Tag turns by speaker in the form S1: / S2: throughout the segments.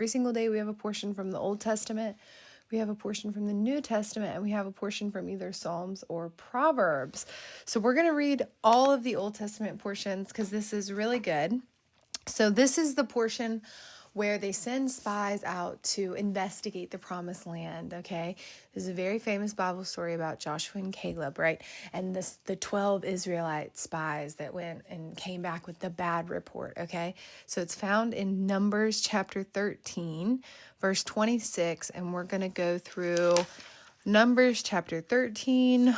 S1: Every single day we have a portion from the Old Testament, we have a portion from the New Testament, and we have a portion from either Psalms or Proverbs. So we're going to read all of the Old Testament portions because this is really good. So this is the portion where they send spies out to investigate the promised land, okay? This is a very famous Bible story about Joshua and Caleb, right? And the 12 Israelite spies that went and came back with the bad report, okay? So it's found in Numbers chapter 13, verse 26, and we're going to go through Numbers chapter 13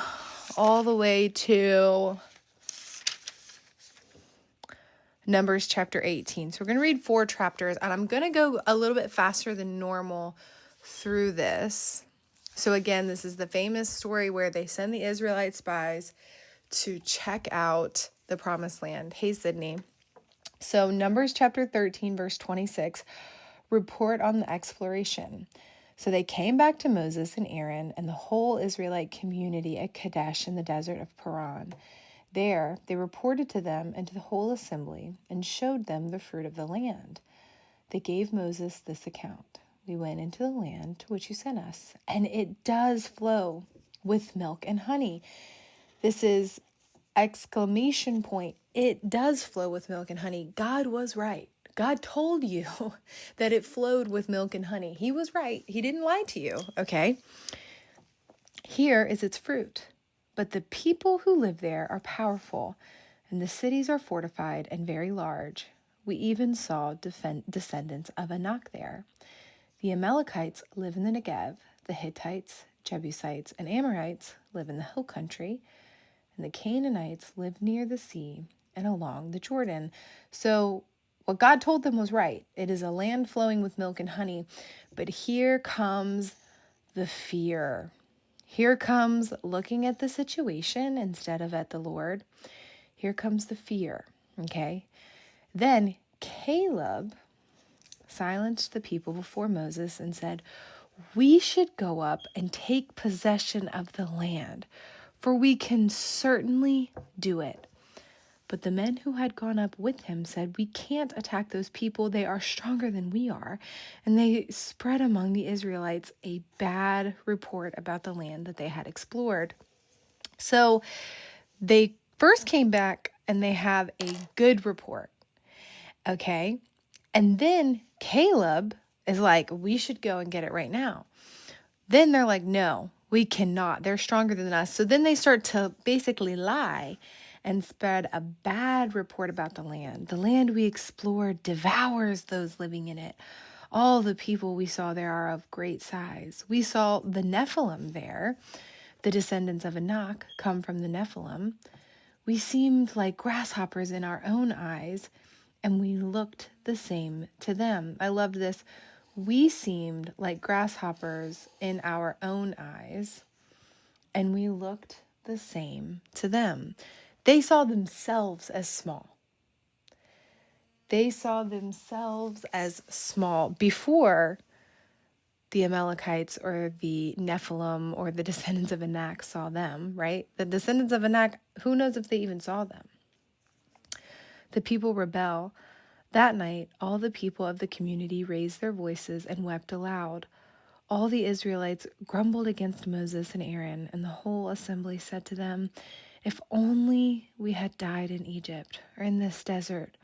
S1: all the way to Numbers chapter 18. So we're going to read 4 chapters, and I'm going to go a little bit faster than normal through this. So again, this is the famous story where they send the Israelite spies to check out the promised land. Hey, Sydney. So Numbers chapter 13, verse 26, report on the exploration. So they came back to Moses and Aaron and the whole Israelite community at Kadesh in the desert of Paran. There they reported to them and to the whole assembly and showed them the fruit of the land. They gave Moses this account. We went into the land to which you sent us, and it does flow with milk and honey. This is exclamation point. It does flow with milk and honey. God was right. God told you that it flowed with milk and honey. He was right. He didn't lie to you, okay? Here is its fruit. But the people who live there are powerful, and the cities are fortified and very large. We even saw descendants of Anak there. The Amalekites live in the Negev. The Hittites, Jebusites, and Amorites live in the hill country. And the Canaanites live near the sea and along the Jordan. So what God told them was right. It is a land flowing with milk and honey. But here comes the fear. Here comes looking at the situation instead of at the Lord. Here comes the fear, okay? Then Caleb silenced the people before Moses and said, "We should go up and take possession of the land, for we can certainly do it." But the men who had gone up with him said, "We can't attack those people. They are stronger than we are." And they spread among the Israelites a bad report about the land that they had explored. So they first came back and they have a good report. Okay. And then Caleb is like, "We should go and get it right now." Then they're like, "No, we cannot. They're stronger than us." So then they start to basically lie and spread a bad report about the land. The land we explored devours those living in it. All the people we saw there are of great size. We saw the Nephilim there. The descendants of Anak come from the Nephilim. We seemed like grasshoppers in our own eyes, and we looked the same to them. I loved this. We seemed like grasshoppers in our own eyes, and we looked the same to them. They saw themselves as small. They saw themselves as small before the Amalekites or the Nephilim or the descendants of Anak saw them, right? The descendants of Anak, who knows if they even saw them? The people rebel. That night, all the people of the community raised their voices and wept aloud. All the Israelites grumbled against Moses and Aaron, and the whole assembly said to them, "If only we had died in Egypt or in this desert.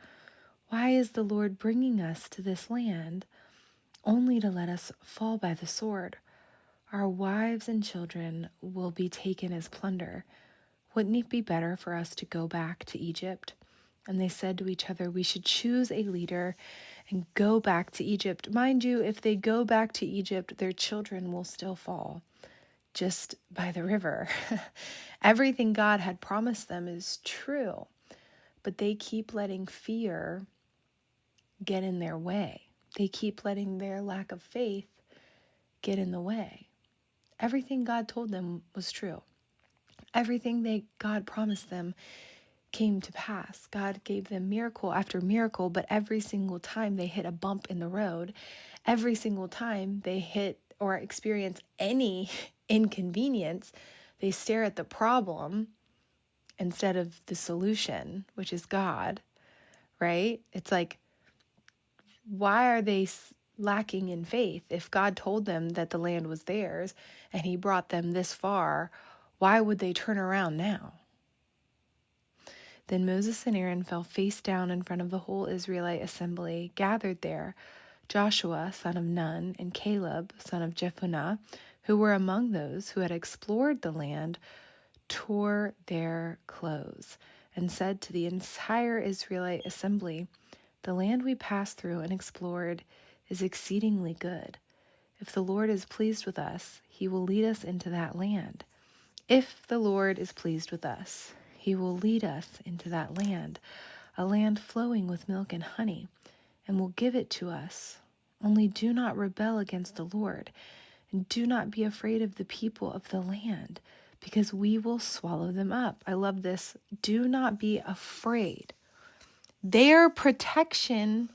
S1: Why is the Lord bringing us to this land, only to let us fall by the sword? Our wives and children will be taken as plunder. Wouldn't it be better for us to go back to Egypt?" And they said to each other, "We should choose a leader and go back to Egypt." Mind you, if they go back to Egypt, their children will still fall just by the river. Everything God had promised them is true, but they keep letting fear get in their way. They keep letting their lack of faith get in the way. Everything God told them was true. Everything God promised them came to pass. God gave them miracle after miracle, but every single time they hit a bump in the road, every single time they hit or experience any inconvenience, they stare at the problem instead of the solution, which is God, right? It's like, why are they lacking in faith. If God told them that the land was theirs and he brought them this far, why would they turn around now? Then Moses and Aaron fell face down in front of the whole Israelite assembly gathered there. Joshua, son of Nun, and Caleb, son of Jephunneh, who were among those who had explored the land, tore their clothes and said to the entire Israelite assembly, "The land we passed through and explored is exceedingly good. If the Lord is pleased with us, he will lead us into that land. If the Lord is pleased with us, he will lead us into that land, a land flowing with milk and honey, and will give it to us. Only do not rebel against the Lord, and do not be afraid of the people of the land, because we will swallow them up." I love this. Do not be afraid. Their protection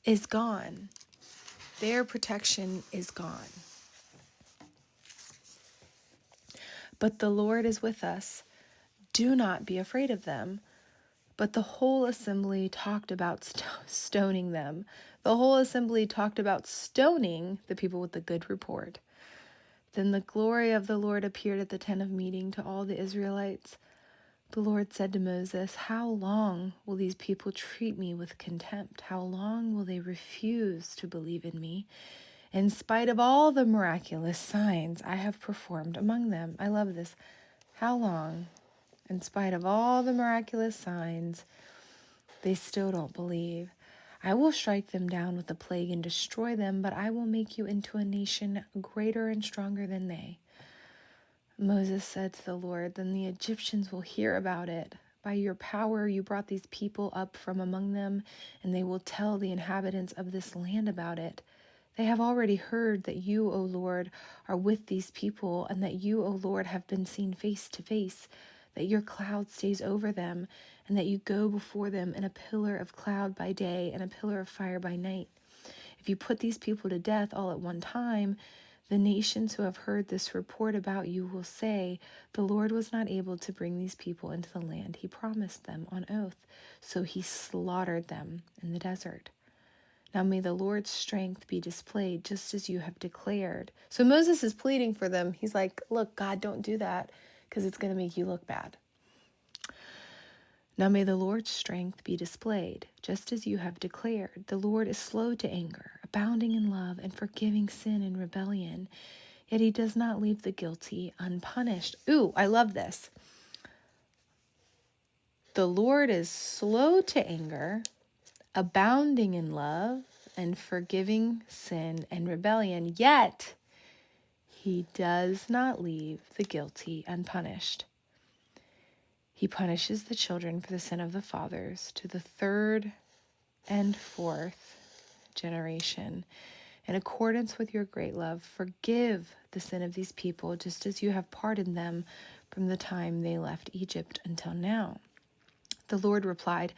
S1: is gone. Their protection is gone. But the Lord is with us. Do not be afraid of them. But the whole assembly talked about stoning them. The whole assembly talked about stoning the people with the good report. Then the glory of the Lord appeared at the tent of meeting to all the Israelites. The Lord said to Moses, "How long will these people treat me with contempt? How long will they refuse to believe in me, in spite of all the miraculous signs I have performed among them?" I love this. How long? In spite of all the miraculous signs, they still don't believe. "I will strike them down with a plague and destroy them, but I will make you into a nation greater and stronger than they." Moses said to the Lord, "Then the Egyptians will hear about it. By your power you brought these people up from among them, and they will tell the inhabitants of this land about it. They have already heard that you, O Lord, are with these people, and that you, O Lord, have been seen face to face, that your cloud stays over them, and that you go before them in a pillar of cloud by day and a pillar of fire by night. If you put these people to death all at one time, the nations who have heard this report about you will say, 'The Lord was not able to bring these people into the land he promised them on oath, so he slaughtered them in the desert.' Now may the Lord's strength be displayed just as you have declared." So Moses is pleading for them. He's like, look, God, don't do that because it's going to make you look bad. "Now may the Lord's strength be displayed just as you have declared. The Lord is slow to anger, abounding in love, and forgiving sin and rebellion. Yet he does not leave the guilty unpunished." Ooh, I love this. The Lord is slow to anger, abounding in love, and forgiving sin and rebellion, yet he does not leave the guilty unpunished. He punishes the children for the sin of the fathers to the third and fourth generation. In accordance with your great love, forgive the sin of these people, just as you have pardoned them from the time they left Egypt until now. The Lord replied,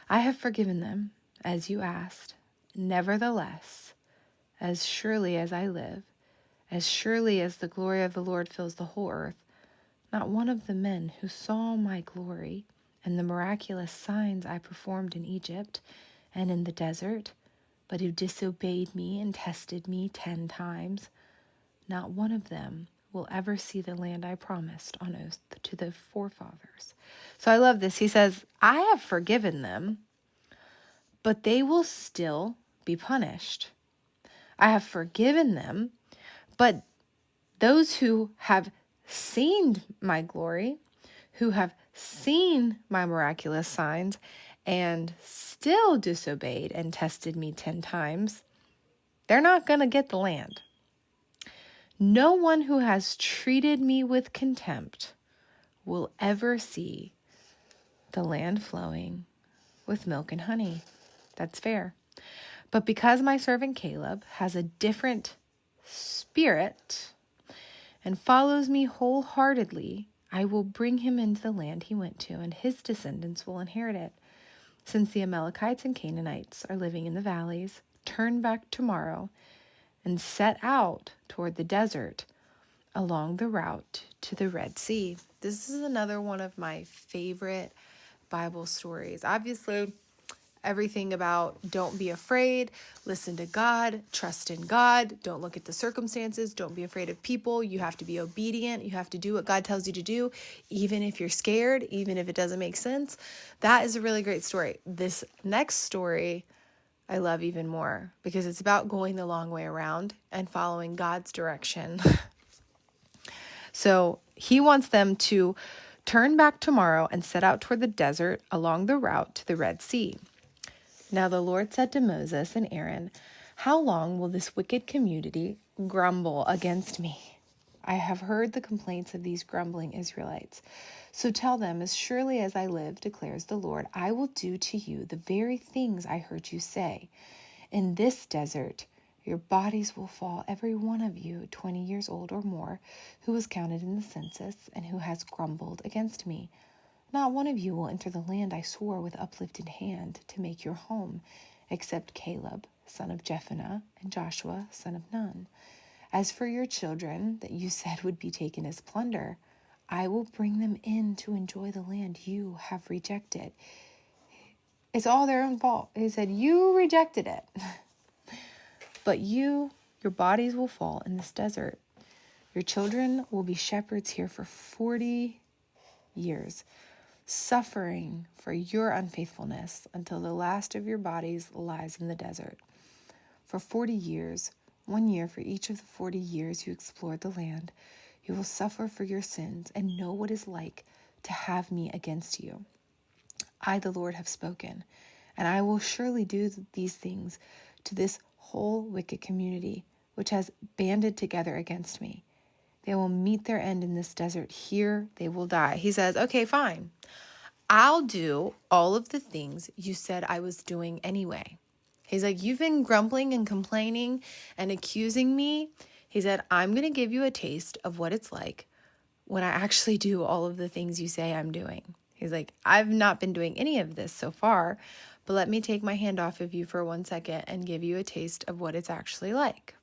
S1: "I have forgiven them, as you asked. Nevertheless, as surely as I live, as surely as the glory of the Lord fills the whole earth, not one of the men who saw my glory and the miraculous signs I performed in Egypt and in the desert, but who disobeyed me and tested me 10 times, not one of them will ever see the land I promised on oath to the forefathers." So I love this. He says, I have forgiven them, but they will still be punished. I have forgiven them, but those who have seen my glory, who have seen my miraculous signs, and still disobeyed and tested me 10 times, they're not going to get the land. No one who has treated me with contempt will ever see the land flowing with milk and honey. That's fair. But because my servant Caleb has a different spirit and follows me wholeheartedly, I will bring him into the land he went to, and his descendants will inherit it. Since the Amalekites and Canaanites are living in the valleys, turn back tomorrow and set out toward the desert along the route to the Red Sea. This is another one of my favorite Bible stories. Obviously, everything about don't be afraid, listen to God, trust in God, don't look at the circumstances, don't be afraid of people. You have to be obedient. You have to do what God tells you to do, even if you're scared, even if it doesn't make sense. That is a really great story. This next story I love even more because it's about going the long way around and following God's direction. So he wants them to turn back tomorrow and set out toward the desert along the route to the Red Sea. Now the Lord said to Moses and Aaron, "How long will this wicked community grumble against me? I have heard the complaints of these grumbling Israelites. So tell them, as surely as I live, declares the Lord, I will do to you the very things I heard you say. In this desert, your bodies will fall, every one of you 20 years old or more, who was counted in the census and who has grumbled against me. Not one of you will enter the land I swore with uplifted hand to make your home, except Caleb, son of Jephunneh, and Joshua, son of Nun. As for your children that you said would be taken as plunder, I will bring them in to enjoy the land you have rejected." It's all their own fault. He said, you rejected it. But your bodies will fall in this desert. Your children will be shepherds here for 40 years, suffering for your unfaithfulness until the last of your bodies lies in the desert. For 40 years, 1 year for each of the 40 years you explored the land, you will suffer for your sins and know what it is like to have me against you. I, the Lord, have spoken, and I will surely do these things to this whole wicked community, which has banded together against me. They will meet their end in this desert. Here they will die. He says, okay, fine. I'll do all of the things you said I was doing anyway. He's like, you've been grumbling and complaining and accusing me. He said, I'm going to give you a taste of what it's like when I actually do all of the things you say I'm doing. He's like, I've not been doing any of this so far, but let me take my hand off of you for 1 second and give you a taste of what it's actually like.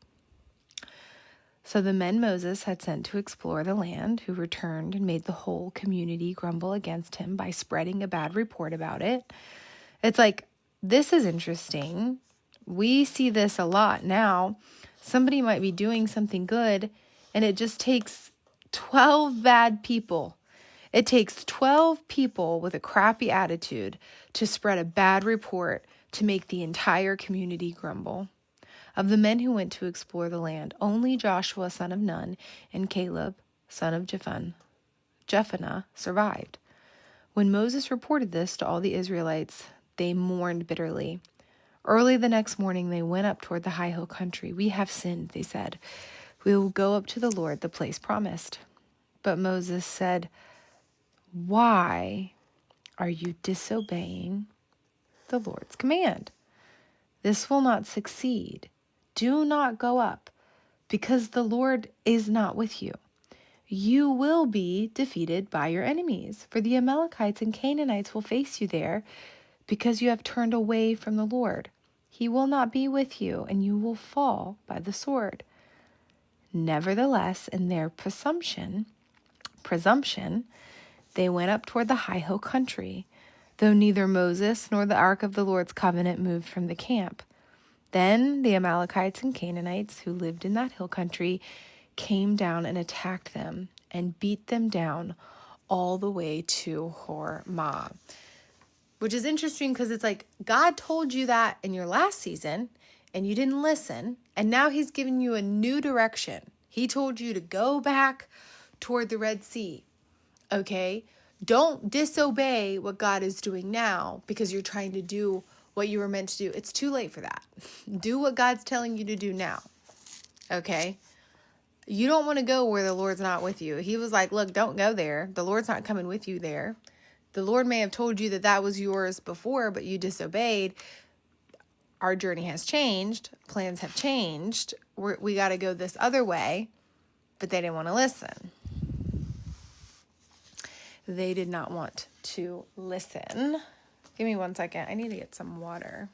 S1: So the men Moses had sent to explore the land, who returned and made the whole community grumble against him by spreading a bad report about it. It's like, this is interesting. We see this a lot now. Somebody might be doing something good, and it just takes 12 bad people. It takes 12 people with a crappy attitude to spread a bad report to make the entire community grumble. Of the men who went to explore the land, only Joshua, son of Nun, and Caleb, son of Jephunneh, survived. When Moses reported this to all the Israelites, they mourned bitterly. Early the next morning, they went up toward the high hill country. We have sinned, they said. We will go up to the Lord, the place promised. But Moses said, why are you disobeying the Lord's command? This will not succeed. Do not go up, because the Lord is not with you. You will be defeated by your enemies, for the Amalekites and Canaanites will face you there, because you have turned away from the Lord. He will not be with you, and you will fall by the sword. Nevertheless, in their presumption, they went up toward the high hill country, though neither Moses nor the ark of the Lord's covenant moved from the camp. Then the Amalekites and Canaanites who lived in that hill country came down and attacked them and beat them down all the way to Hormah. Which is interesting because it's like, God told you that in your last season and you didn't listen. And now he's giving you a new direction. He told you to go back toward the Red Sea. Okay? Don't disobey what God is doing now because you're trying to do what you were meant to do. It's too late for that. Do what God's telling you to do now. Okay? You don't want to go where the Lord's not with you. He was like, look, don't go there. The Lord's not coming with you there. The Lord may have told you that that was yours before, but you disobeyed. Our journey has changed. Plans have changed. We got to go this other way, but they didn't want to listen. They did not want to listen. Give me 1 second. I need to get some water.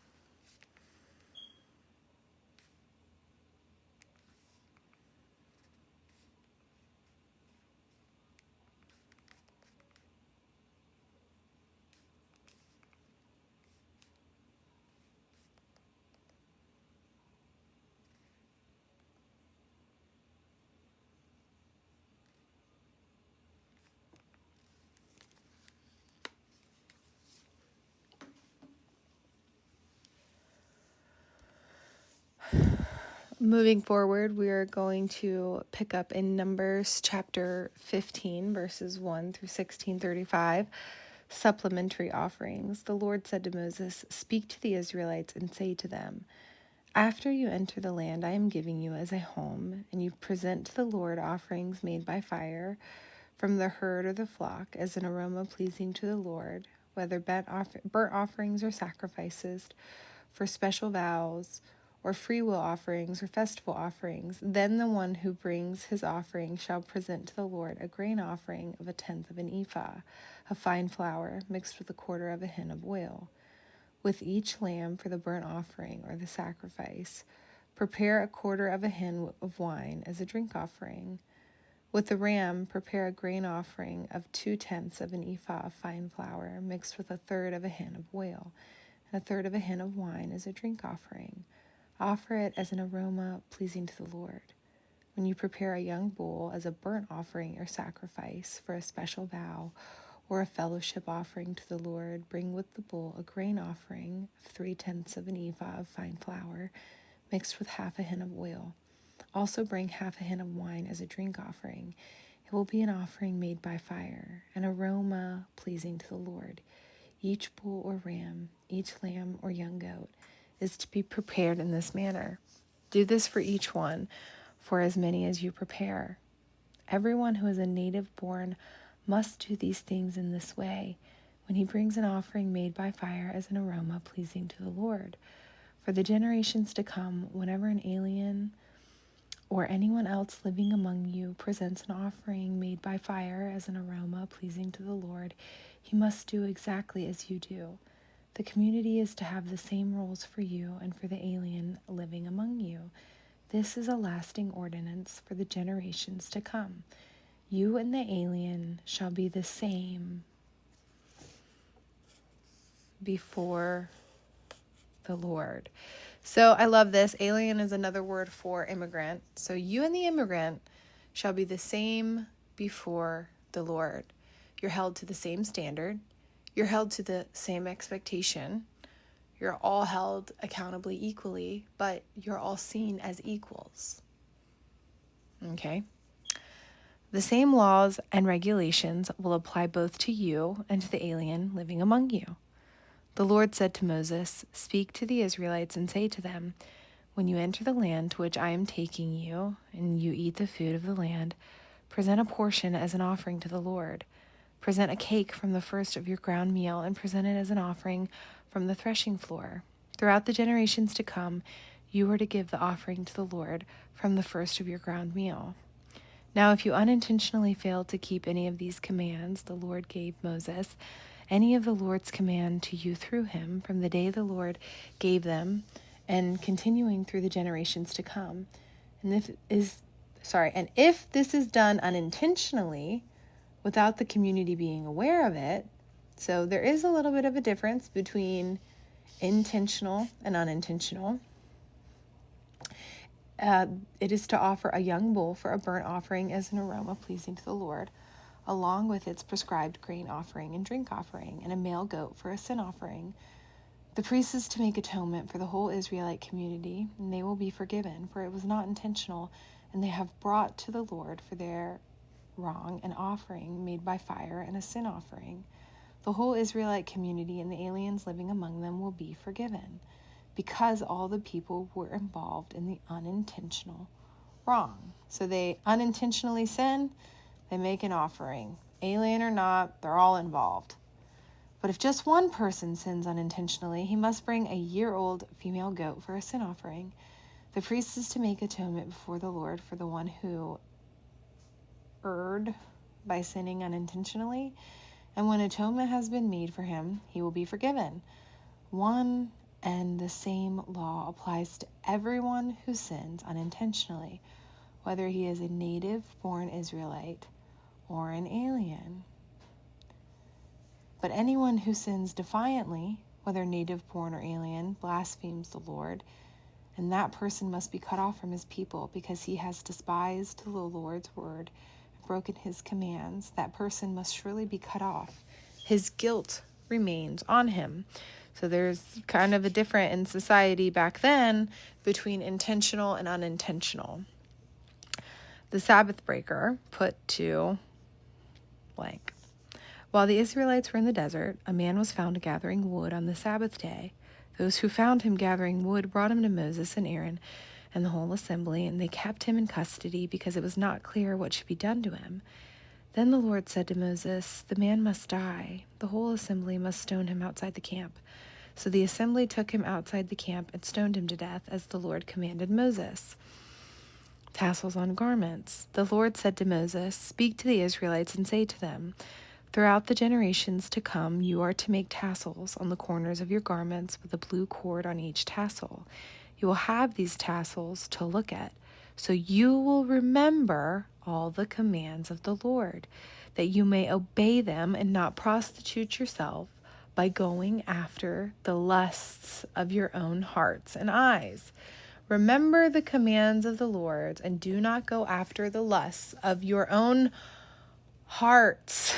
S1: Moving forward, we are going to pick up in Numbers chapter 15, verses 1 through 16:35, supplementary offerings. The Lord said to Moses, "Speak to the Israelites and say to them, after you enter the land I am giving you as a home, and you present to the Lord offerings made by fire from the herd or the flock as an aroma pleasing to the Lord, whether burnt offerings or sacrifices for special vows, or freewill offerings or festival offerings, then the one who brings his offering shall present to the Lord a grain offering of 1/10 of an ephah of fine flour mixed with 1/4 of a hin of oil. With each lamb for the burnt offering or the sacrifice, prepare 1/4 of a hin of wine as a drink offering. With the ram, prepare a grain offering of 2/10 of an ephah of fine flour mixed with 1/3 of a hin of oil, and 1/3 of a hin of wine as a drink offering. Offer it as an aroma pleasing to the Lord. When you prepare a young bull as a burnt offering or sacrifice for a special vow or a fellowship offering to the Lord, bring with the bull a grain offering of 3/10 of an ephah of fine flour mixed with 1/2 a hin of oil. Also bring 1/2 a hin of wine as a drink offering. It will be an offering made by fire, an aroma pleasing to the Lord. Each bull or ram, each lamb or young goat is to be prepared in this manner. Do this for each one, for as many as you prepare. Everyone who is a native born must do these things in this way when he brings an offering made by fire as an aroma pleasing to the Lord. For the generations to come, whenever an alien or anyone else living among you presents an offering made by fire as an aroma pleasing to the Lord, he must do exactly as you do. The community is to have the same rules for you and for the alien living among you. This is a lasting ordinance for the generations to come. You and the alien shall be the same before the Lord." So I love this. Alien is another word for immigrant. So you and the immigrant shall be the same before the Lord. You're held to the same standard. You're held to the same expectation. You're all held accountably equally, but you're all seen as equals. Okay? The same laws and regulations will apply both to you and to the alien living among you. The Lord said to Moses, "Speak to the Israelites and say to them, when you enter the land to which I am taking you, and you eat the food of the land, present a portion as an offering to the Lord. Present a cake from the first of your ground meal and present it as an offering from the threshing floor. Throughout the generations to come, you are to give the offering to the Lord from the first of your ground meal." Now, if you unintentionally fail to keep any of these commands the Lord gave Moses, any of the Lord's command to you through him, from the day the Lord gave them and continuing through the generations to come, and if this is done unintentionally, without the community being aware of it. So there is a little bit of a difference between intentional and unintentional. It is to offer a young bull for a burnt offering as an aroma pleasing to the Lord, along with its prescribed grain offering and drink offering, and a male goat for a sin offering. The priest is to make atonement for the whole Israelite community, and they will be forgiven, for it was not intentional, and they have brought to the Lord for their wrong an offering made by fire and a sin offering. The whole Israelite community and the aliens living among them will be forgiven, because all the people were involved in the unintentional wrong. So they unintentionally sin, they make an offering. Alien or not, they're all involved. But if just one person sins unintentionally, he must bring a year-old female goat for a sin offering. The priest is to make atonement before the Lord for the one who erred by sinning unintentionally, and when atonement has been made for him, he will be forgiven. One and the same law applies to everyone who sins unintentionally, whether he is a native-born Israelite or an alien. But anyone who sins defiantly, whether native-born or alien, blasphemes the Lord, and that person must be cut off from his people because he has despised the Lord's word and broken his commands. That person must surely be cut off. His guilt remains on him. So there's kind of a difference in society back then between intentional and unintentional. The Sabbath breaker put to blank. While the Israelites were in the desert, a man was found gathering wood on the Sabbath day. Those who found him gathering wood brought him to Moses and Aaron and the whole assembly, and they kept him in custody because it was not clear what should be done to him. Then the Lord said to Moses, "The man must die. The whole assembly must stone him outside the camp." So the assembly took him outside the camp and stoned him to death, as the Lord commanded Moses. Tassels on garments. The Lord said to Moses, "Speak to the Israelites and say to them, throughout the generations to come, you are to make tassels on the corners of your garments with a blue cord on each tassel. You will have these tassels to look at, so you will remember all the commands of the Lord, that you may obey them and not prostitute yourself by going after the lusts of your own hearts and eyes. Remember the commands of the Lord and do not go after the lusts of your own hearts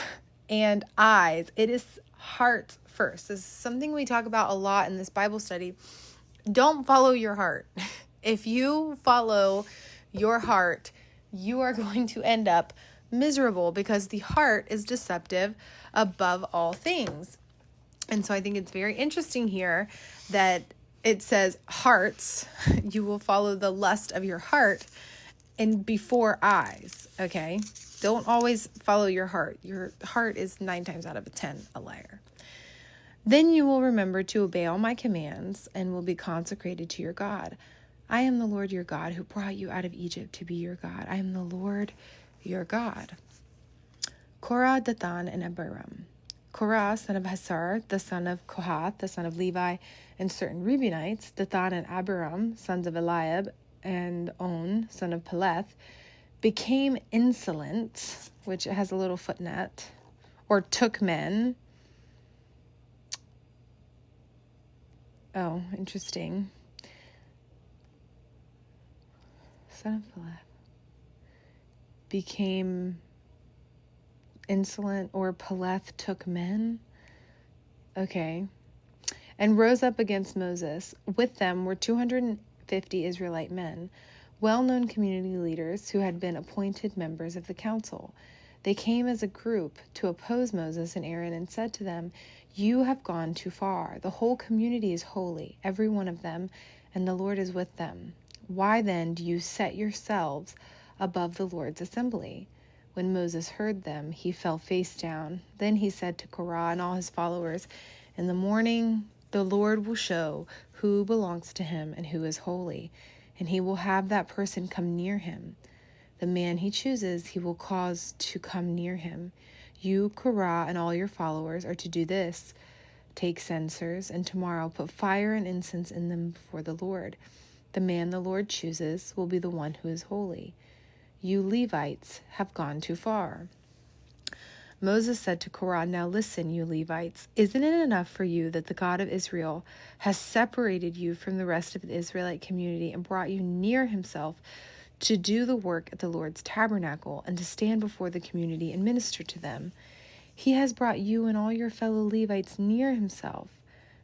S1: and eyes." It is heart first. This is something we talk about a lot in this Bible study. Don't follow your heart. If you follow your heart, you are going to end up miserable because the heart is deceptive above all things. And so I think it's very interesting here that it says hearts, you will follow the lust of your heart and before eyes, okay? Don't always follow your heart. Your heart is 9 times out of 10 a liar. Then you will remember to obey all my commands and will be consecrated to your God. I am the Lord your God who brought you out of Egypt to be your God. I am the Lord your God. Korah, Dathan, and Abiram. Korah, son of Hazar, the son of Kohath, the son of Levi, and certain Reubenites, Dathan and Abiram, sons of Eliab, and On, son of Peleth, became insolent, which has a little footnote, or took men. Oh, interesting. Son of Peleth became insolent, or Peleth took men. Okay. And rose up against Moses. With them were 250 Israelite men, well-known community leaders who had been appointed members of the council. They came as a group to oppose Moses and Aaron and said to them, "You have gone too far. The whole community is holy, every one of them, and the Lord is with them. Why then do you set yourselves above the Lord's assembly?" When Moses heard them, he fell face down. Then he said to Korah and all his followers, "In the morning the Lord will show who belongs to him and who is holy, and he will have that person come near him. The man he chooses, he will cause to come near him. You, Korah, and all your followers are to do this. Take censers, and tomorrow put fire and incense in them before the Lord. The man the Lord chooses will be the one who is holy. You Levites have gone too far." Moses said to Korah, "Now listen, you Levites. Isn't it enough for you that the God of Israel has separated you from the rest of the Israelite community and brought you near himself to do the work at the Lord's tabernacle and to stand before the community and minister to them? He has brought you and all your fellow Levites near himself,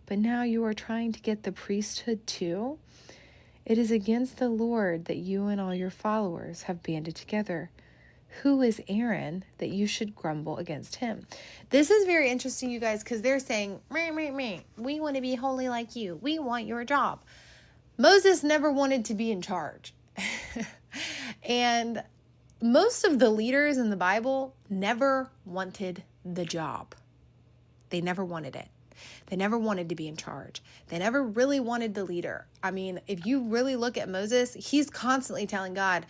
S1: but now you are trying to get the priesthood too? It is against the Lord that you and all your followers have banded together. Who is Aaron that you should grumble against him?" This is very interesting, you guys, because they're saying, "Meh, we want to be holy like you. We want your job." Moses never wanted to be in charge. And most of the leaders in the Bible never wanted the job. They never wanted it. They never wanted to be in charge. They never really wanted the leader. I mean, if you really look at Moses, he's constantly telling God,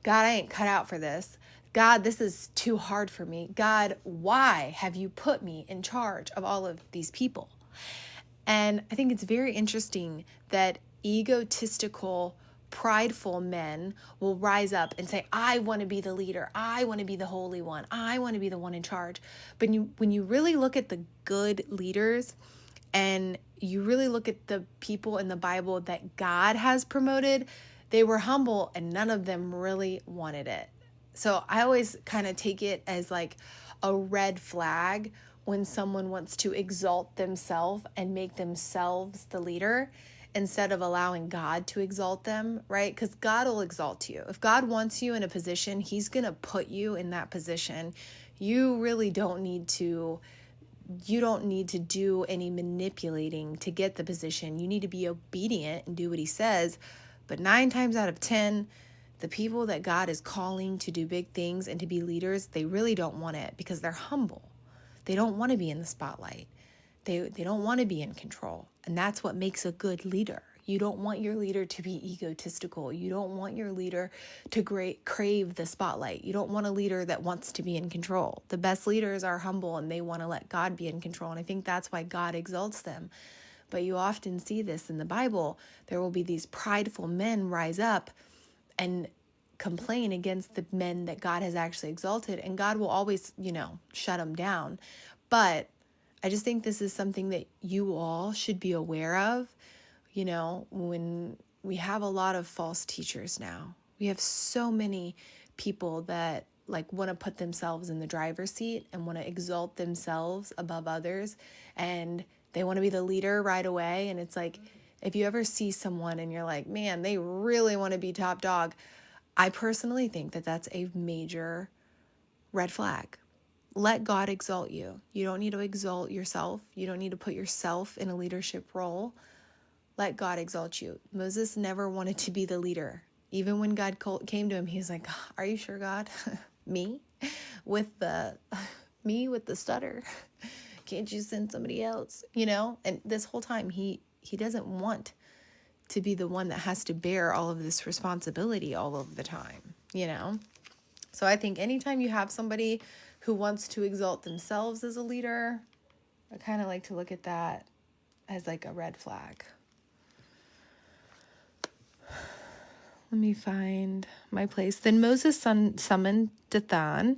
S1: "God, I ain't cut out for this. God, this is too hard for me. God, why have you put me in charge of all of these people?" And I think it's very interesting that egotistical, prideful men will rise up and say, "I want to be the leader. I want to be the holy one. I want to be the one in charge." But when you really look at the good leaders and you really look at the people in the Bible that God has promoted, they were humble and none of them really wanted it. So I always kind of take it as like a red flag when someone wants to exalt themselves and make themselves the leader instead of allowing God to exalt them, right? Because God will exalt you. If God wants you in a position, he's going to put you in that position. You really don't need to do any manipulating to get the position. You need to be obedient and do what he says. But 9 times out of 10, the people that God is calling to do big things and to be leaders, they really don't want it because they're humble. They don't want to be in the spotlight. They don't want to be in control. And that's what makes a good leader. You don't want your leader to be egotistical. You don't want your leader to crave the spotlight. You don't want a leader that wants to be in control. The best leaders are humble and they want to let God be in control. And I think that's why God exalts them. But you often see this in the Bible. There will be these prideful men rise up and complain against the men that God has actually exalted. And God will always, shut them down. But I just think this is something that you all should be aware of. When we have a lot of false teachers now, we have so many people that want to put themselves in the driver's seat and want to exalt themselves above others. And they want to be the leader right away. And it's like, if you ever see someone and you're like, man, they really want to be top dog, I personally think that that's a major red flag. Let God exalt you. You don't need to exalt yourself. You don't need to put yourself in a leadership role. Let God exalt you. Moses never wanted to be the leader. Even when God came to him, he's like, are you sure, God? Me? With the stutter? Can't you send somebody else? And this whole time, he doesn't want to be the one that has to bear all of this responsibility all of the time, So I think anytime you have somebody who wants to exalt themselves as a leader, I kind of like to look at that as like a red flag. Let me find my place. Then Moses summoned Dathan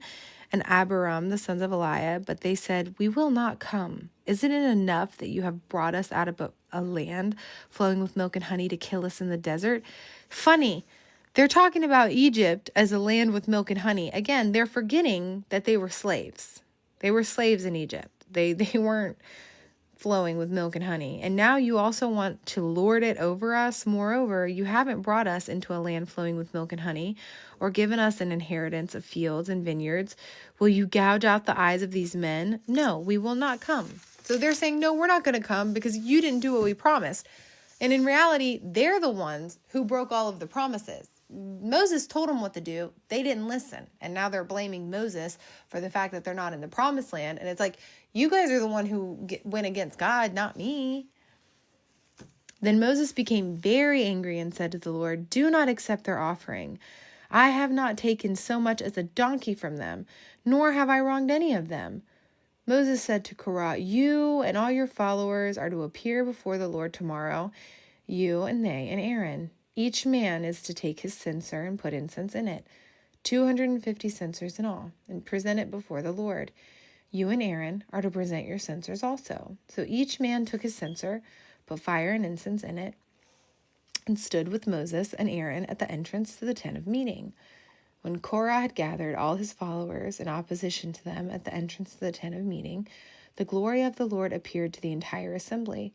S1: and Abiram, the sons of Eliab, but they said, we will not come. Isn't it enough that you have brought us out of a land flowing with milk and honey to kill us in the desert? Funny, they're talking about Egypt as a land with milk and honey. Again, they're forgetting that they were slaves. They were slaves in Egypt. They weren't flowing with milk and honey. And now you also want to lord it over us. Moreover, you haven't brought us into a land flowing with milk and honey, or given us an inheritance of fields and vineyards. Will you gouge out the eyes of these men? No, we will not come. So they're saying, no, we're not going to come because you didn't do what we promised. And in reality, they're the ones who broke all of the promises. Moses told them what to do. They didn't listen. And now they're blaming Moses for the fact that they're not in the promised land. And it's like, you guys are the one who went against God, not me. Then Moses became very angry and said to the Lord, do not accept their offering. I have not taken so much as a donkey from them, nor have I wronged any of them. Moses said to Korah, you and all your followers are to appear before the Lord tomorrow, you and they and Aaron. Each man is to take his censer and put incense in it, 250 censers in all, and present it before the Lord. You and Aaron are to present your censers also. So each man took his censer, put fire and incense in it, and stood with Moses and Aaron at the entrance to the tent of meeting. When Korah had gathered all his followers in opposition to them at the entrance to the tent of meeting, the glory of the Lord appeared to the entire assembly.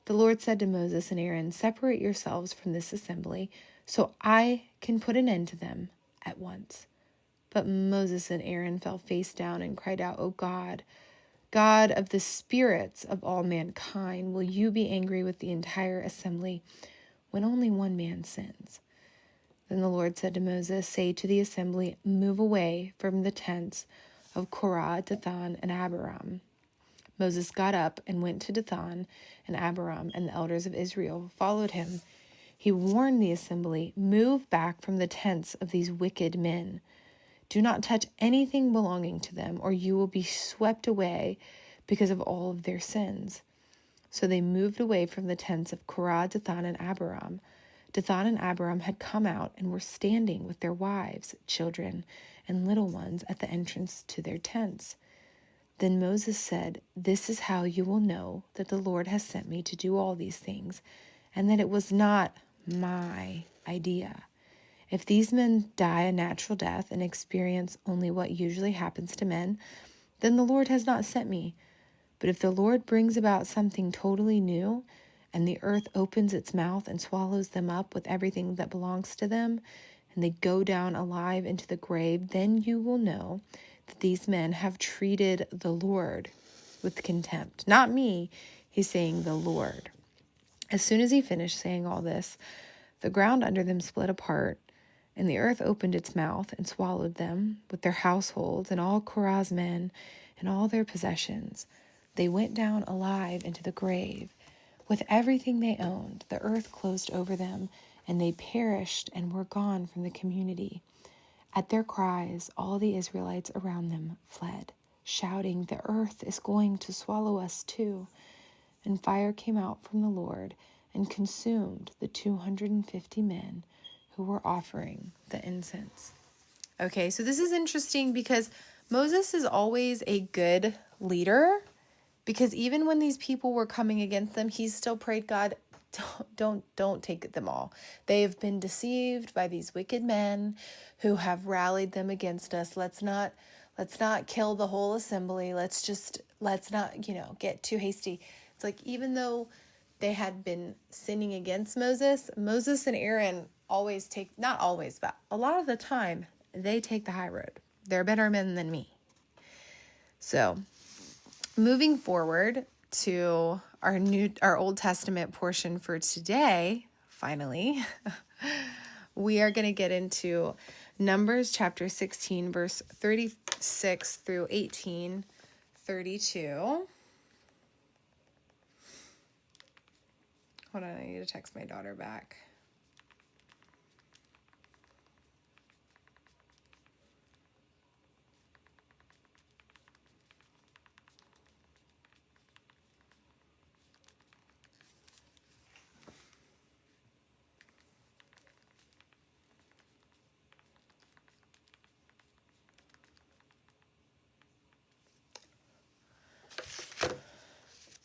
S1: The Lord said to Moses and Aaron, separate yourselves from this assembly, so I can put an end to them at once. But Moses and Aaron fell face down and cried out, O God, God of the spirits of all mankind, will you be angry with the entire assembly when only one man sins? Then the Lord said to Moses, say to the assembly, move away from the tents of Korah, Dathan, and Abiram. Moses got up and went to Dathan, and Abiram and the elders of Israel followed him. He warned the assembly, move back from the tents of these wicked men. Do not touch anything belonging to them, or you will be swept away because of all of their sins. So they moved away from the tents of Korah, Dathan, and Abiram. Dathan and Abiram had come out and were standing with their wives, children, and little ones at the entrance to their tents. Then Moses said, this is how you will know that the Lord has sent me to do all these things, and that it was not my idea. If these men die a natural death and experience only what usually happens to men, then the Lord has not sent me. But if the Lord brings about something totally new, and the earth opens its mouth and swallows them up with everything that belongs to them, and they go down alive into the grave, then you will know that these men have treated the Lord with contempt. Not me, he's saying the Lord. As soon as he finished saying all this, the ground under them split apart, and the earth opened its mouth and swallowed them with their households and all Korah's men and all their possessions. They went down alive into the grave with everything they owned. The earth closed over them, and they perished and were gone from the community. At their cries, all the Israelites around them fled, shouting, "The earth is going to swallow us too." And fire came out from the Lord and consumed the 250 men who were offering the incense. Okay, so this is interesting because Moses is always a good leader, because even when these people were coming against them, he still prayed, God, don't take them all. They have been deceived by these wicked men who have rallied them against us. Let's not kill the whole assembly. Let's not, get too hasty. It's like, even though they had been sinning against Moses and Aaron always not always, but a lot of the time, they take the high road. They're better men than me. So moving forward to our Old Testament portion for today, finally, we are going to get into Numbers chapter 16, verse 36 through 18:32. Hold on, I need to text my daughter back.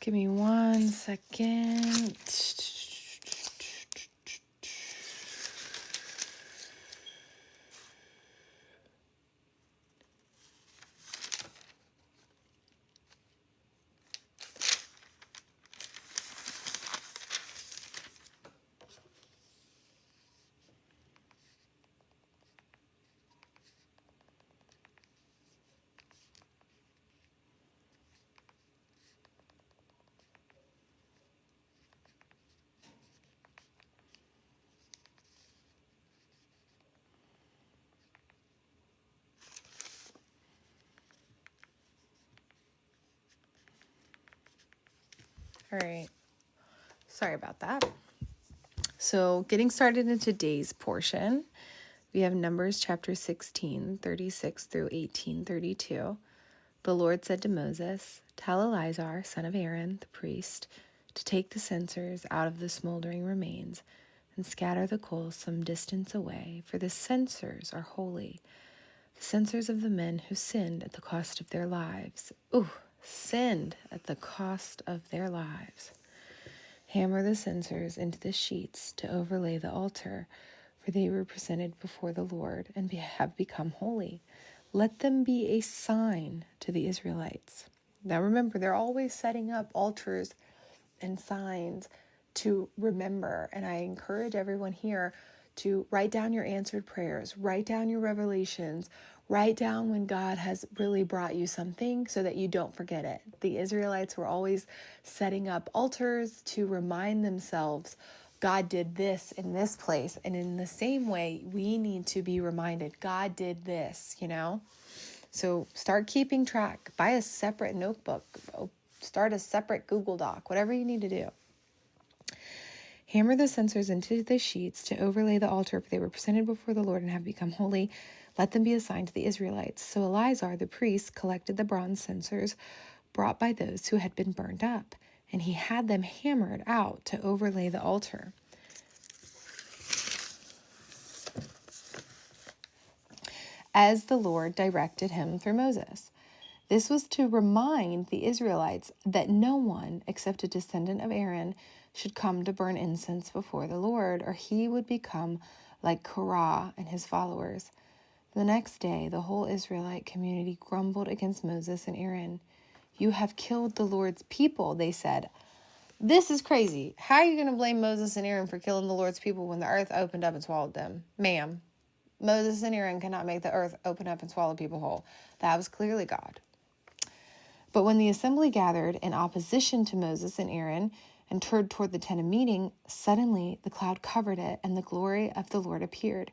S1: Give me 1 second. All right. Sorry about that. So getting started in today's portion, we have Numbers chapter 16, 36 through 18:32. The Lord said to Moses, "Tell Eleazar, son of Aaron, the priest, to take the censers out of the smoldering remains and scatter the coals some distance away, for the censers are holy, the censers of the men who sinned at the cost of their lives." Sinned at the cost of their lives. Hammer the censers into the sheets to overlay the altar, for they were presented before the Lord and have become holy. Let them be a sign to the Israelites. Now remember, they're always setting up altars and signs to remember. And I encourage everyone here to write down your answered prayers, write down your revelations, write down when God has really brought you something so that you don't forget it. The Israelites were always setting up altars to remind themselves, God did this in this place. And in the same way, we need to be reminded, God did this, So start keeping track. Buy a separate notebook. Start a separate Google Doc, whatever you need to do. Hammer the censers into the sheets to overlay the altar, for they were presented before the Lord and have become holy. Let them be a sign to the Israelites. So Eleazar the priest collected the bronze censers brought by those who had been burned up, and he had them hammered out to overlay the altar. As the Lord directed him through Moses. This was to remind the Israelites that no one except a descendant of Aaron should come to burn incense before the Lord, or he would become like Korah and his followers. The next day, the whole Israelite community grumbled against Moses and Aaron. You have killed the Lord's people, they said. This is crazy. How are you going to blame Moses and Aaron for killing the Lord's people when the earth opened up and swallowed them? Ma'am, Moses and Aaron cannot make the earth open up and swallow people whole. That was clearly God. But when the assembly gathered in opposition to Moses and Aaron and turned toward the tent of meeting, suddenly the cloud covered it, and the glory of the Lord appeared.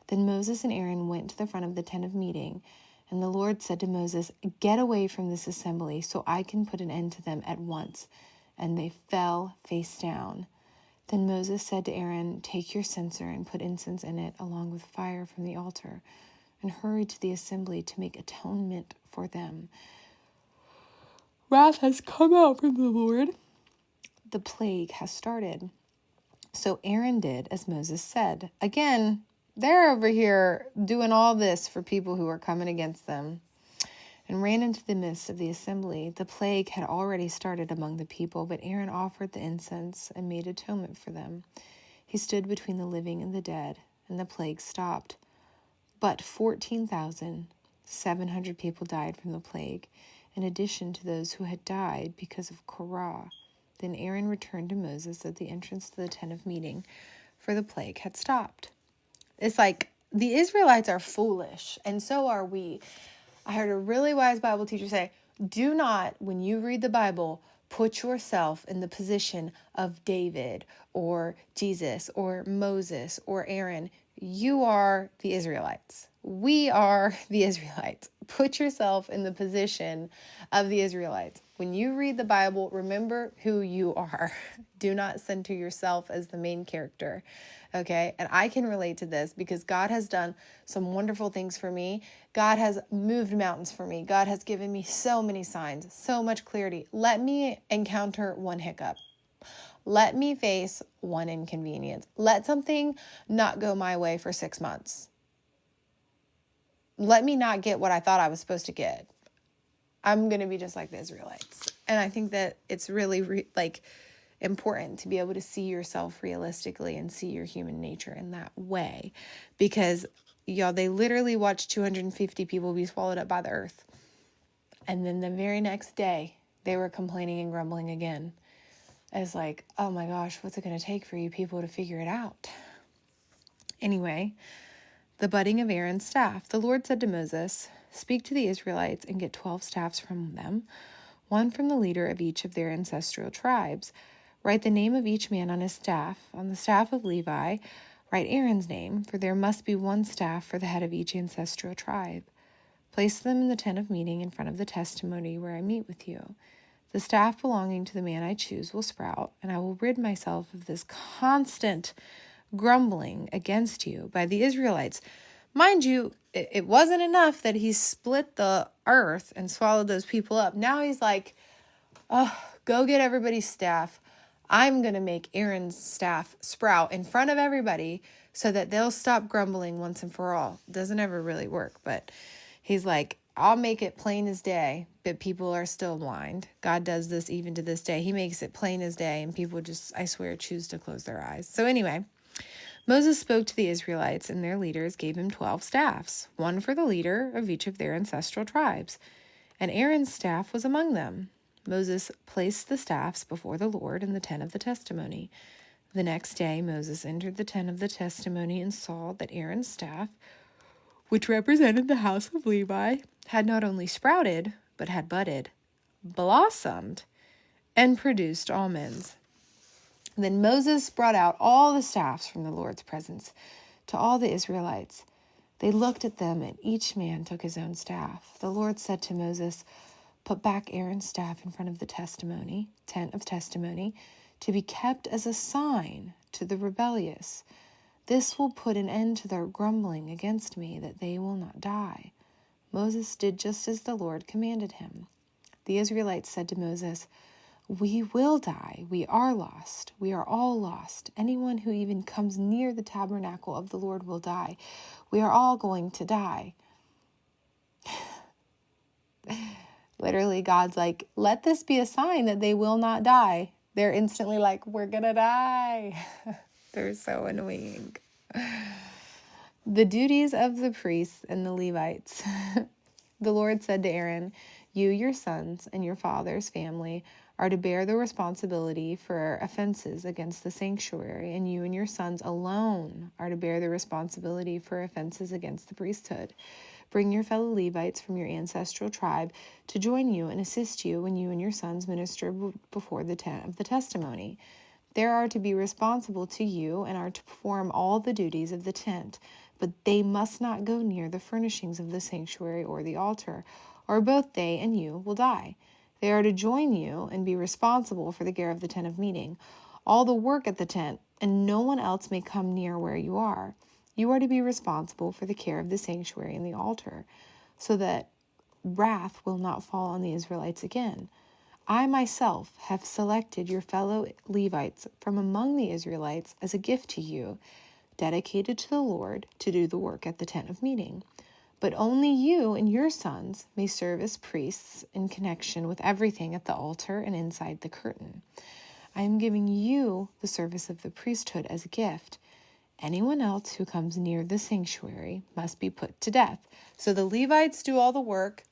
S1: Then Moses and Aaron went to the front of the tent of meeting, and the Lord said to Moses, "Get away from this assembly, so I can put an end to them at once." And they fell face down. Then Moses said to Aaron, "Take your censer and put incense in it, along with fire from the altar, and hurry to the assembly to make atonement for them. Wrath has come out from the Lord. The plague has started." So Aaron did as Moses said. Again, they're over here doing all this for people who are coming against them, and ran into the midst of the assembly. The plague had already started among the people, but Aaron offered the incense and made atonement for them. He stood between the living and the dead, and the plague stopped. But 14,700 people died from the plague, in addition to those who had died because of Korah. Then Aaron returned to Moses at the entrance to the tent of meeting, for the plague had stopped. It's like the Israelites are foolish, and so are we. I heard a really wise Bible teacher say, do not, when you read the Bible, put yourself in the position of David or Jesus or Moses or Aaron. You are the Israelites. We are the Israelites. Put yourself in the position of the Israelites. When you read the Bible, remember who you are. Do not center yourself as the main character. Okay? And I can relate to this because God has done some wonderful things for me. God has moved mountains for me. God has given me so many signs, so much clarity. Let me encounter one hiccup. Let me face one inconvenience. Let something not go my way for 6 months. Let me not get what I thought I was supposed to get. I'm going to be just like the Israelites. And I think that it's really important to be able to see yourself realistically and see your human nature in that way. Because, y'all, they literally watched 250 people be swallowed up by the earth. And then the very next day, they were complaining and grumbling again. It's like, oh my gosh, what's it going to take for you people to figure it out? Anyway, the budding of Aaron's staff. The Lord said to Moses, "Speak to the Israelites and get 12 staffs from them, one from the leader of each of their ancestral tribes. Write the name of each man on his staff. On the staff of Levi, write Aaron's name, for there must be one staff for the head of each ancestral tribe. Place them in the tent of meeting in front of the testimony where I meet with you. The staff belonging to the man I choose will sprout, and I will rid myself of this constant grumbling against you by the Israelites." Mind you, it wasn't enough that he split the earth and swallowed those people up. Now he's like, oh, go get everybody's staff. I'm going to make Aaron's staff sprout in front of everybody so that they'll stop grumbling once and for all. Doesn't ever really work, but he's like, I'll make it plain as day, but people are still blind. God does this even to this day. He makes it plain as day, and people just, I swear, choose to close their eyes. So anyway, Moses spoke to the Israelites, and their leaders gave him 12 staffs, one for the leader of each of their ancestral tribes. And Aaron's staff was among them. Moses placed the staffs before the Lord in the tent of the testimony. The next day, Moses entered the tent of the testimony and saw that Aaron's staff, which represented the house of Levi, had not only sprouted, but had budded, blossomed, and produced almonds. Then Moses brought out all the staffs from the Lord's presence to all the Israelites. They looked at them, and each man took his own staff. The Lord said to Moses, "Put back Aaron's staff in front of the tent of testimony, to be kept as a sign to the rebellious. This will put an end to their grumbling against me, that they will not die." Moses did just as the Lord commanded him. The Israelites said to Moses, "We will die. We are lost. We are all lost. Anyone who even comes near the tabernacle of the Lord will die. We are all going to die." Literally, God's like, let this be a sign that they will not die. They're instantly like, we're going to die. They're so annoying. The duties of the priests and the Levites. The Lord said to Aaron, You, your sons, and your father's family are to bear the responsibility for offenses against the sanctuary, and you and your sons alone are to bear the responsibility for offenses against the priesthood. Bring your fellow Levites from your ancestral tribe to join you and assist you when you and your sons minister before the tent of the testimony. They are to be responsible to you and are to perform all the duties of the tent, but they must not go near the furnishings of the sanctuary or the altar, or both they and you will die. They are to join you and be responsible for the care of the tent of meeting, all the work at the tent, and no one else may come near where you are. You are to be responsible for the care of the sanctuary and the altar, so that wrath will not fall on the Israelites again. I myself have selected your fellow Levites from among the Israelites as a gift to you, dedicated to the Lord to do the work at the tent of meeting. But only you and your sons may serve as priests in connection with everything at the altar and inside the curtain. I am giving you the service of the priesthood as a gift. Anyone else who comes near the sanctuary must be put to death. So the Levites do all the work,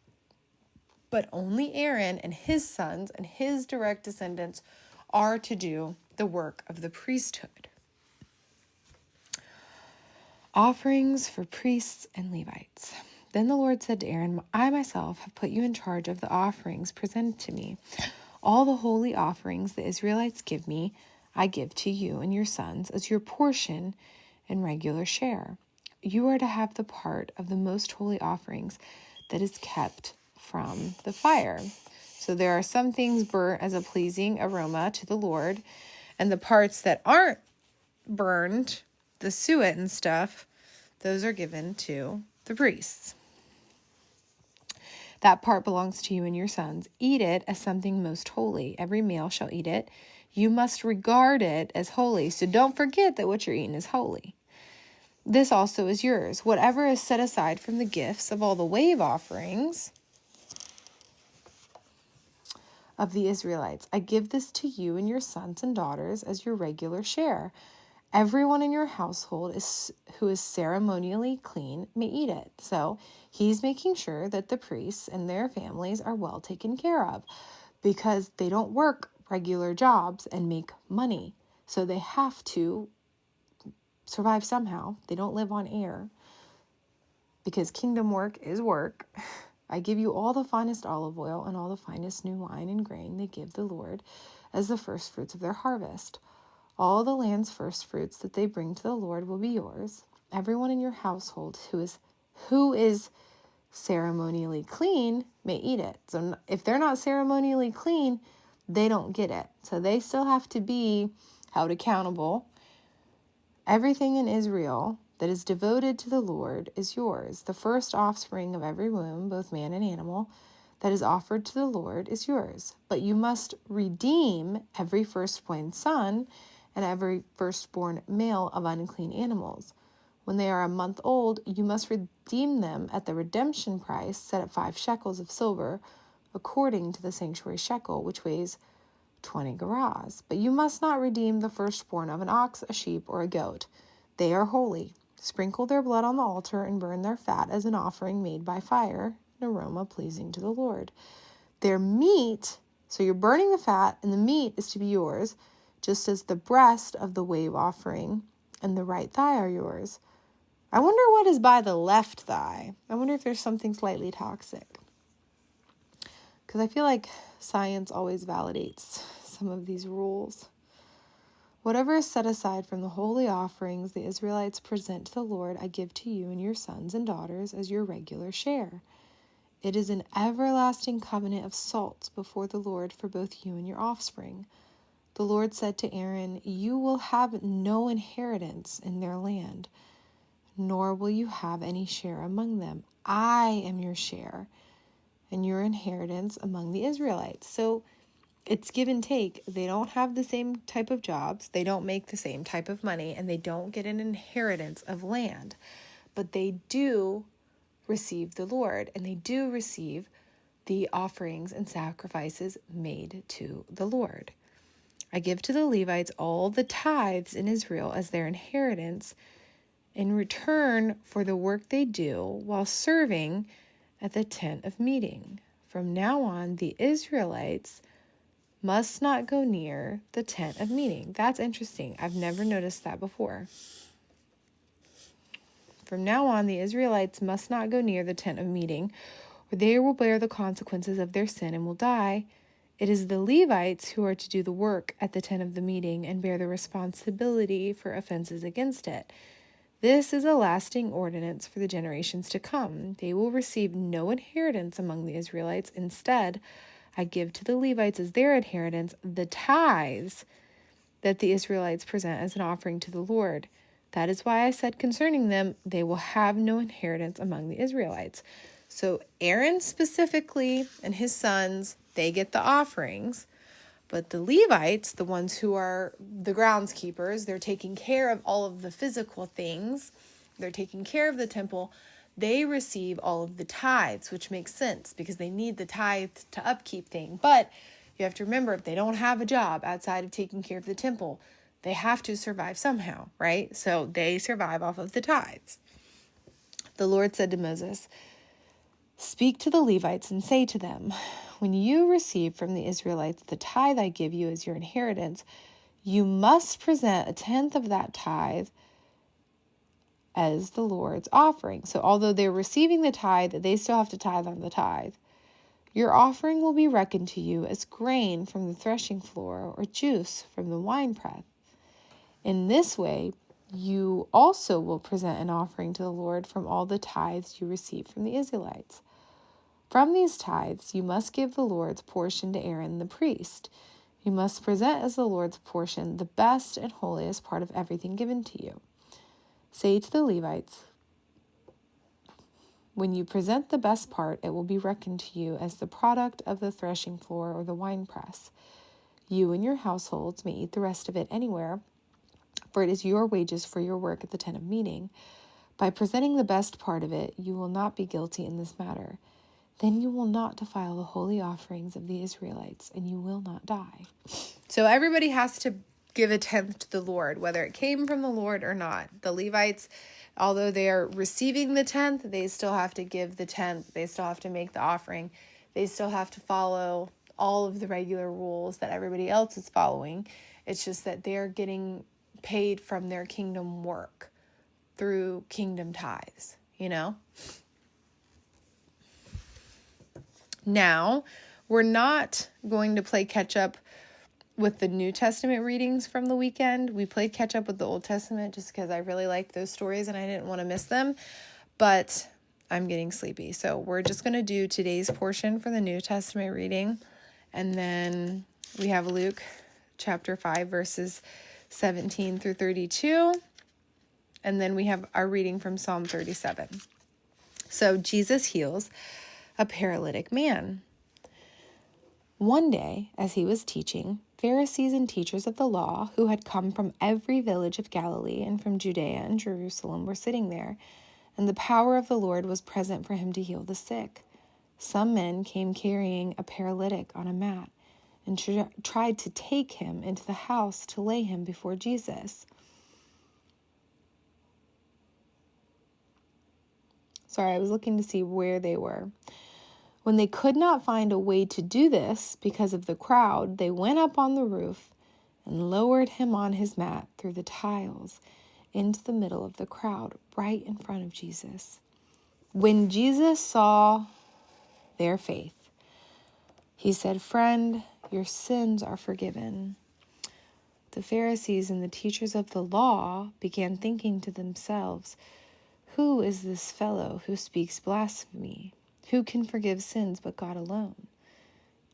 S1: but only Aaron and his sons and his direct descendants are to do the work of the priesthood. Offerings for priests and Levites. Then the Lord said to Aaron, I myself have put you in charge of the offerings presented to me. All the holy offerings the Israelites give me, I give to you and your sons as your portion and regular share. You are to have the part of the most holy offerings that is kept from the fire. So there are some things burnt as a pleasing aroma to the Lord, and the parts that aren't burned, the suet and stuff, those are given to the priests. That part belongs to you and your sons. Eat it as something most holy. Every male shall eat it. You must regard it as holy, so don't forget that what you're eating is holy. This also is yours. Whatever is set aside from the gifts of all the wave offerings of the Israelites, I give this to you and your sons and daughters as your regular share. Everyone in your household who is ceremonially clean may eat it. So he's making sure that the priests and their families are well taken care of, because they don't work regular jobs and make money. So they have to survive somehow. They don't live on air, because kingdom work is work. I give you all the finest olive oil and all the finest new wine and grain they give the Lord as the first fruits of their harvest. All the land's first fruits that they bring to the Lord will be yours. Everyone in your household who is ceremonially clean may eat it. So if they're not ceremonially clean, they don't get it. So they still have to be held accountable. Everything in Israel that is devoted to the Lord is yours. The first offspring of every womb, both man and animal, that is offered to the Lord is yours. But you must redeem every firstborn son and every firstborn male of unclean animals. When they are a month old, you must redeem them at the redemption price set at 5 shekels of silver, according to the sanctuary shekel, which weighs 20 gerahs. But you must not redeem the firstborn of an ox, a sheep, or a goat. They are holy. Sprinkle their blood on the altar and burn their fat as an offering made by fire, an aroma pleasing to the Lord. Their meat, so you're burning the fat, and the meat is to be yours, just as the breast of the wave offering and the right thigh are yours. I wonder what is by the left thigh. I wonder if there's something slightly toxic, because I feel like science always validates some of these rules. Whatever is set aside from the holy offerings the Israelites present to the Lord, I give to you and your sons and daughters as your regular share. It is an everlasting covenant of salt before the Lord for both you and your offspring. The Lord said to Aaron, you will have no inheritance in their land, nor will you have any share among them. I am your share and your inheritance among the Israelites. So it's give and take. They don't have the same type of jobs, they don't make the same type of money, and they don't get an inheritance of land. But they do receive the Lord, and they do receive the offerings and sacrifices made to the Lord. I give to the Levites all the tithes in Israel as their inheritance in return for the work they do while serving at the tent of meeting. from now on, the Israelites must not go near the tent of meeting. That's interesting. I've never noticed that before. From now on, the Israelites must not go near the tent of meeting, or they will bear the consequences of their sin and will die. It is the Levites who are to do the work at the tent of the meeting and bear the responsibility for offenses against it. This is a lasting ordinance for the generations to come. They will receive no inheritance among the Israelites. Instead, I give to the Levites as their inheritance the tithes that the Israelites present as an offering to the Lord. That is why I said concerning them, they will have no inheritance among the Israelites. So Aaron specifically and his sons, they get the offerings. But the Levites, the ones who are the groundskeepers, they're taking care of all of the physical things. They're taking care of the temple. They receive all of the tithes, which makes sense because they need the tithe to upkeep things. But you have to remember, if they don't have a job outside of taking care of the temple, they have to survive somehow, right? So they survive off of the tithes. The Lord said to Moses, "Speak to the Levites and say to them, when you receive from the Israelites the tithe I give you as your inheritance, you must present a tenth of that tithe as the Lord's offering." So although they're receiving the tithe, they still have to tithe on the tithe. "Your offering will be reckoned to you as grain from the threshing floor or juice from the winepress. In this way, you also will present an offering to the Lord from all the tithes you receive from the Israelites. From these tithes, you must give the Lord's portion to Aaron the priest. You must present as the Lord's portion the best and holiest part of everything given to you. Say to the Levites, when you present the best part, it will be reckoned to you as the product of the threshing floor or the winepress. You and your households may eat the rest of it anywhere, for it is your wages for your work at the tent of meeting. By presenting the best part of it, you will not be guilty in this matter. Then you will not defile the holy offerings of the Israelites, and you will not die." So everybody has to give a tenth to the Lord, whether it came from the Lord or not. The Levites, although they are receiving the tenth, they still have to give the tenth. They still have to make the offering. They still have to follow all of the regular rules that everybody else is following. It's just that they're getting paid from their kingdom work through kingdom tithes, you know? Now, we're not going to play catch up with the New Testament readings from the weekend. We played catch up with the Old Testament just because I really liked those stories and I didn't want to miss them, but I'm getting sleepy. So we're just going to do today's portion for the New Testament reading. And then we have Luke chapter 5, verses 17 through 32. And then we have our reading from Psalm 37. So Jesus heals a paralytic man. One day, as he was teaching, Pharisees and teachers of the law, who had come from every village of Galilee and from Judea and Jerusalem, were sitting there, and the power of the Lord was present for him to heal the sick. Some men came carrying a paralytic on a mat and tried to take him into the house to lay him before Jesus. Sorry, I was looking to see where they were. When they could not find a way to do this because of the crowd, they went up on the roof and lowered him on his mat through the tiles into the middle of the crowd, right in front of Jesus. When Jesus saw their faith, he said, "Friend, your sins are forgiven." The Pharisees and the teachers of the law began thinking to themselves, "Who is this fellow who speaks blasphemy? Who can forgive sins but God alone?"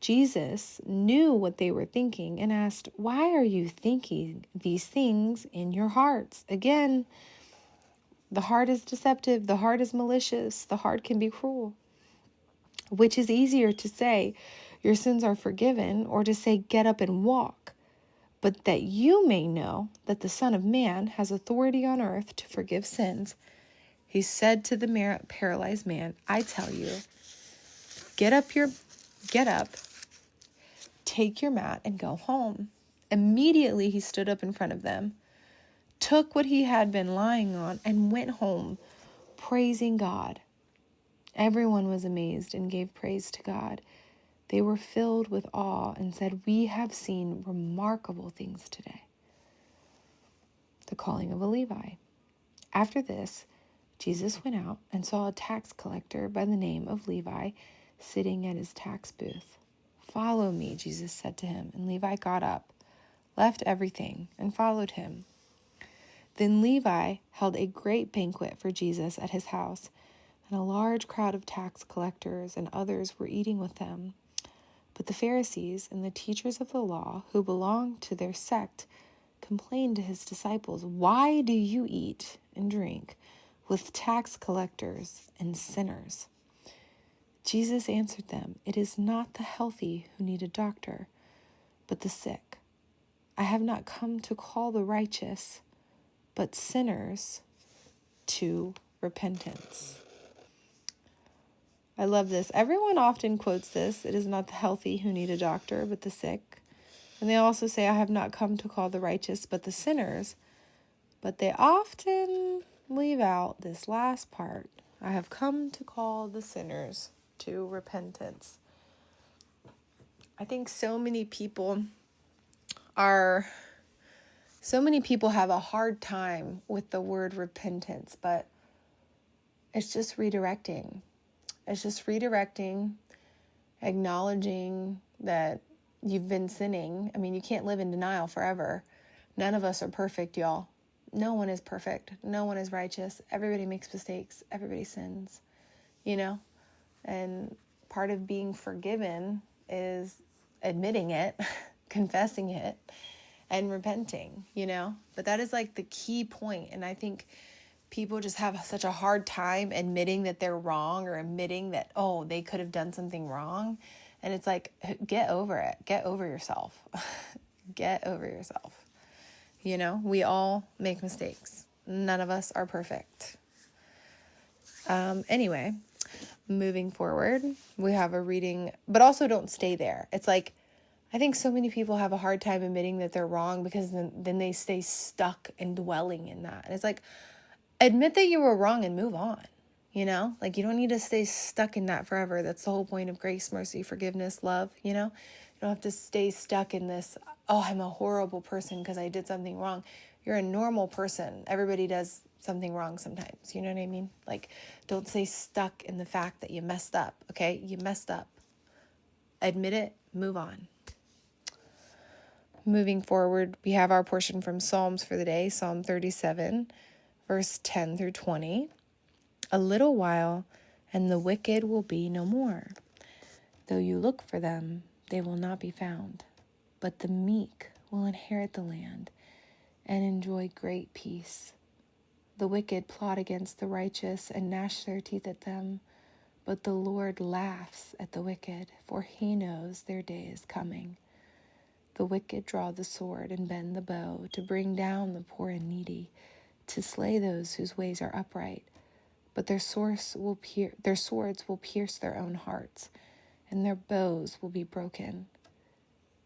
S1: Jesus knew what they were thinking and asked, "Why are you thinking these things in your hearts?" Again, the heart is deceptive, the heart is malicious, the heart can be cruel. Which is easier to say, "Your sins are forgiven," or to say, "Get up and walk"? But that you may know that the Son of Man has authority on earth to forgive sins, he said to the paralyzed man, "I tell you, get up, take your mat and go home." Immediately he stood up in front of them, took what he had been lying on, and went home, praising God. Everyone was amazed and gave praise to God. They were filled with awe and said, "We have seen remarkable things today." The calling of a Levi. After this, Jesus went out and saw a tax collector by the name of Levi sitting at his tax booth. "Follow me," Jesus said to him, and Levi got up, left everything, and followed him. Then Levi held a great banquet for Jesus at his house, and a large crowd of tax collectors and others were eating with them. But the Pharisees and the teachers of the law, who belonged to their sect, complained to his disciples, "Why do you eat and drink with tax collectors and sinners?" Jesus answered them, "It is not the healthy who need a doctor, but the sick. I have not come to call the righteous, but sinners to repentance." I love this. Everyone often quotes this. It is not the healthy who need a doctor, but the sick. And they also say, "I have not come to call the righteous, but the sinners." But they often leave out this last part. "I have come to call the sinners to repentance." I think so many people have a hard time with the word repentance, but it's just redirecting. It's just redirecting, acknowledging that you've been sinning. I mean, you can't live in denial forever. None of us are perfect, y'all. No one is perfect. No one is righteous. Everybody makes mistakes. Everybody sins, And part of being forgiven is admitting it, confessing it, and repenting, But that is like the key point. And I think people just have such a hard time admitting that they're wrong or admitting that, they could have done something wrong. And it's like, get over it. Get over yourself. Get over yourself. We all make mistakes. None of us are perfect. Anyway, moving forward, we have a reading, but also don't stay there. It's like, I think so many people have a hard time admitting that they're wrong because then they stay stuck and dwelling in that. And it's like, admit that you were wrong and move on, Like, you don't need to stay stuck in that forever. That's the whole point of grace, mercy, forgiveness, love, You don't have to stay stuck in this, I'm a horrible person because I did something wrong. You're a normal person. Everybody does something wrong sometimes. You know what I mean? Like, don't stay stuck in the fact that you messed up, okay? You messed up. Admit it, move on. Moving forward, we have our portion from Psalms for the day, Psalm 37. Verse 10 through 20, "A little while, and the wicked will be no more. Though you look for them, they will not be found. But the meek will inherit the land and enjoy great peace. The wicked plot against the righteous and gnash their teeth at them. But the Lord laughs at the wicked, for he knows their day is coming. The wicked draw the sword and bend the bow to bring down the poor and needy, to slay those whose ways are upright, but their swords will pierce their own hearts, and their bows will be broken.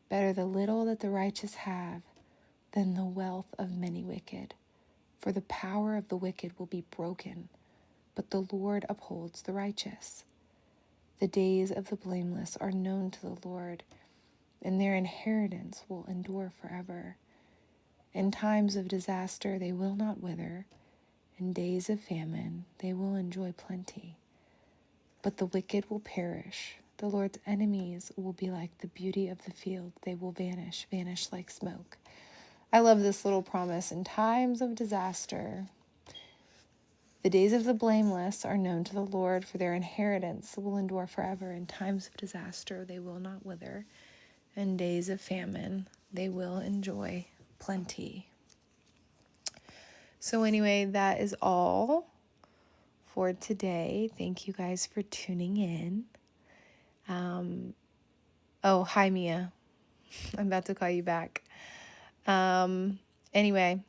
S1: Better the little that the righteous have than the wealth of many wicked, for the power of the wicked will be broken, but the Lord upholds the righteous. The days of the blameless are known to the Lord, and their inheritance will endure forever. In times of disaster they will not wither. In days of famine they will enjoy plenty. But the wicked will perish. The Lord's enemies will be like the beauty of the field. They will vanish like smoke. I love this little promise. In times of disaster, the days of the blameless are known to the Lord, for their inheritance will endure forever. In times of disaster they will not wither. In days of famine they will enjoy plenty. So anyway, that is all for today. Thank you guys for tuning in. Hi Mia. I'm about to call you back. Anyway,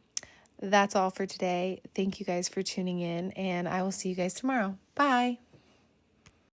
S1: that's all for today. Thank you guys for tuning in, and I will see you guys tomorrow. Bye.